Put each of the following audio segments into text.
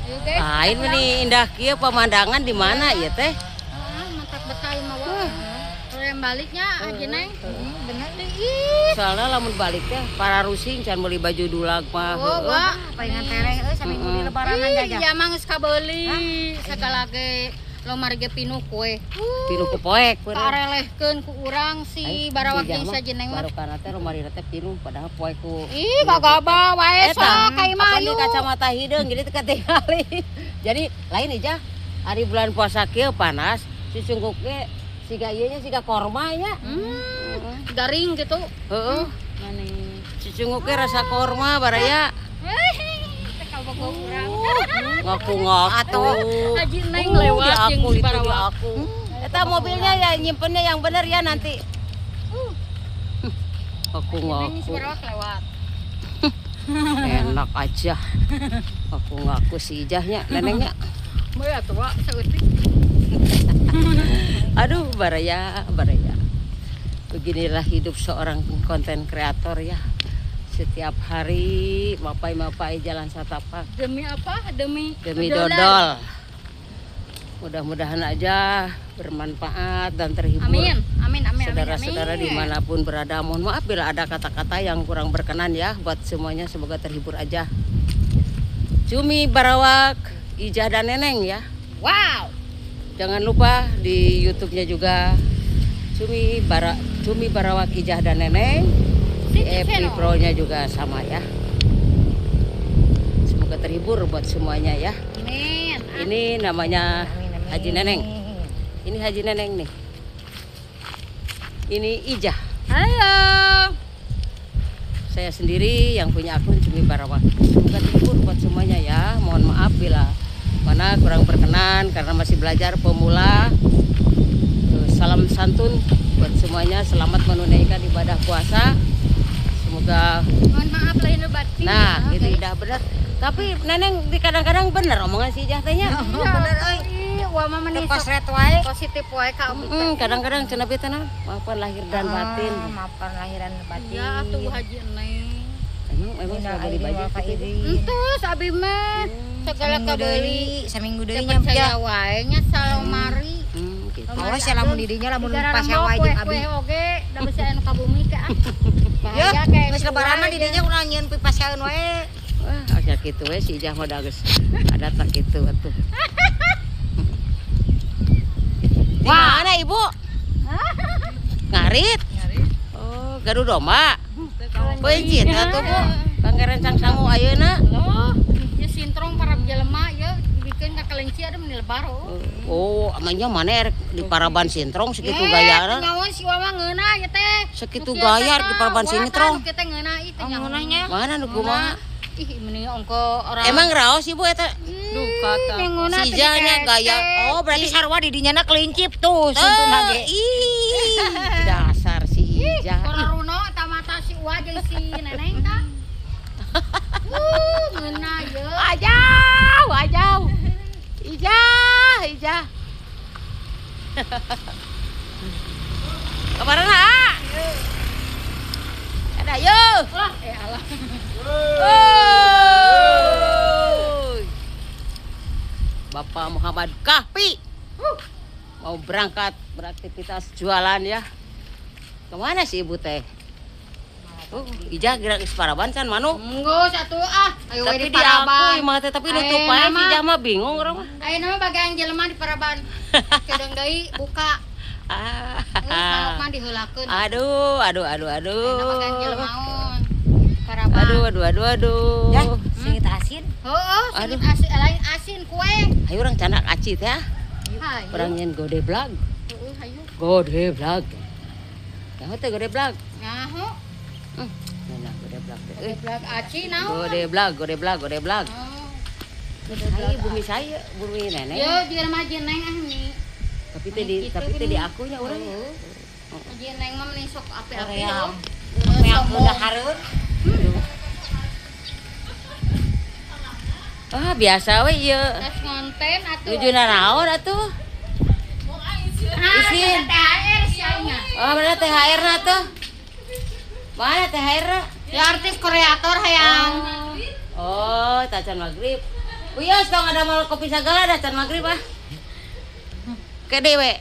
Ayo guys. Lain ini indah kieu pemandangan di mana ya teh? Mantap betai mah wah. Yang baliknya aja neng. Bener deh. Soalnya lamun balik teh para rusing can beli baju dulag mah. Oh, wah. Palingan tereng saminggu di lebaranan aja. Iya mah geus kabeuli. Segala ge lomari ge pinuh kue. Pinuh ku poek bener. Karelehkeun ku urang si barawak jeung sajeneng mah. Baru kana teh lomari teh pinuh padahal poek ku. Ih, gagaba wae sok ka imah Apa di kacamata hideung jadi teu katingali. Jadi lain aja hari bulan puasa kieu panas, sisungkuk ge siga ieu nya siga korma nya. Garing gitu. Heeh. Sisungkuk ge rasa korma baraya. Ngaku-ngaku. Haji Neng lewat aku jeung itu barawak. di aku. Eta mobilnya ya nyimpennya yang bener ya nanti. Neng si Ngaku-ngaku. barawak lewat. Enak aja. Ngaku-ngaku si ijahnya nenengnya. Moy atuh wa saeutik. Aduh baraya. Beginilah hidup seorang konten kreator ya. Setiap hari mapai jalan satapak Demi apa? Demi dodol. Mudah-mudahan aja bermanfaat dan terhibur. Amin. Saudara-saudara dimanapun berada, mohon maaf bila ada kata-kata yang kurang berkenan ya buat semuanya, semoga terhibur aja. Cumi Barawak, Ijah dan Neneng ya. Wow. Jangan lupa di YouTube-nya juga Cumi Barawak, Ijah dan Neneng. Di FB Pro-nya juga sama ya. Semoga terhibur buat semuanya ya. Amin. Ini namanya Haji Neneng. Ini Haji Neneng nih. Ini Ijah. Halo. Saya sendiri yang punya akun Cumi Barawak. Semoga terhibur buat semuanya ya. Mohon maaf bila mana kurang berkenan karena masih belajar pemula. Salam santun buat semuanya. Selamat menunaikan ibadah puasa. Semoga. Mohon maaf lahir batin. Nah, itu udah benar. Tapi Neneng di kadang-kadang bener omongan si Ijah tehnya. Bener euy. Wah mah meni Kosret wae. positif wae ka abdi. Kadang-kadang cenah beta na, maafkan lahir dan batin. Maafkan lahiran batin. Ya atuh Haji Neng. Emang sudah beli baju gitu. Entus abi mah segala kabeuli. Saminggu deui Cepet nya saya wae nya salomari. Gitu. Allah sia lamun di dinya lamun pas wae jeung abi. Kue oge da bisa anu ka bumi teh ah. Ya, Bahaya kayak geus lebaran mah di dinya urang nyieun pipasaeun wae. Wah, asa kitu we si Ijah mah da geus ada tak kitu atuh. Di mana Ibu? Ngarit. Oh, garu domba. Pencit atuh Bu. Pangeran Cangsangu ayeuna. loh. Ya sintrong para jelema ya bikin ka kelinci ada meni lebar oh. Oh, amanya mana di Paraban Sintrong segitu gayana. Nyawan si Wama ngeuna ya teh. Segitu gaya di Paraban Sintrong. Kita ngeuna ieu teh Ngeunanya. Mana nu kumaha? Ih mending ongko orang. Emang raos Ibu eta? Duh kata. Si Ijahnya gaya. Oh, Berarti berarti sarua di dinya na kelincip tuh suntuna ge. Ih, dasar si Ijah. Koraruno tamata si Uwa jeung si Neneng tah. Ngeuna ye. Ajau. Ijah. Kemarin ada yo. Lah, alah. Bapak Muhammad Kahfi mau berangkat beraktivitas jualan ya. Kemana sih Ibu teh? Ijah gerak ke Paraban can manu. Enggeus atuh ah. Ayo we Tapi di di aku Paraban. mah teh tapi nutup aja si Ijah mah bingung orang mah. Ayeuna mah bagian jelema di Paraban. Kedeung deui buka. Salok mah diheulakeun. Aduh. Ayeuna bagian jelemaun. Paraban. Aduh. Ya, singit asin. Heeh, singit asin lain asin kue. Ayo orang canak acit ya. Hayu. Orang nyen gode blag. Heeh, hayu. Gode blag. Yang teh gode blag. Nyaho. Nah, gode blag teh. Geblak aci naon? Gode blag. Oh. Ayo bumi saya, bumi nenek. Yo, jeung mah jeneng ah ni. Tapi teh di akunya urang. Jeneng mah mending sok api-api Korea. yo. Yang udah hareun. Ah, biasa we ieu. Tes ngonten atuh. Nujuna naon atuh? Isin. THR siauna. Oh, mana THR na tuh? Mana THR na? Ya artis kreator hayang. Oh, tacan maghrib. Uyos tong ada mal kopi segala dah can magrib ah. Kede we.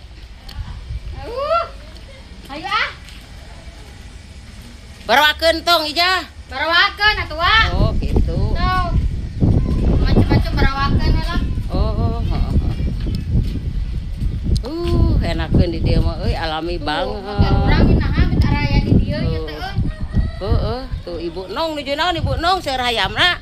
Ayo ah. Barawakeun tong ija. Barawakeun atuh ah. Oh, gitu. Tuh. Macam-macam barawakeun lah. Oh, enakeun di dieu mah euy alami banget. Urang naha minta raya di dieu nya teh euy. Heeh, tuh Ibu Nong nuju naon Ibu Nong seur hayamna.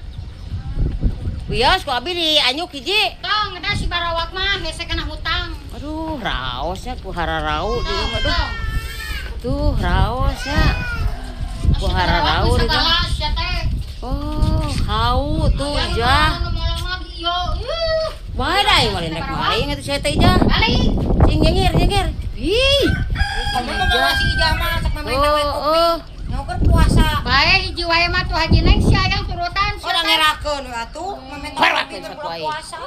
Wios ku abi di anyuk hiji. Tong ada si barawak mah hese kana hutang. Aduh, raosnya ku hararau di dieu mah duh. Tong. Tuh, raosnya. Ku hararau di dieu. Segala sia teh. Oh, hau tuh ija. Yo. Bae da ieu malinek maling atuh saya teh ija. Balik. Cing nyengir. Ih. Kamu tuh bawa si Ija mah sak main nawe kopi. Oh, Nyoker puasa. Bae hiji wae mah tuh Haji Neng sia yang turutan sia Orang teh. ngerakeun we atuh, main Barawakeun kopi sakuai. puasa.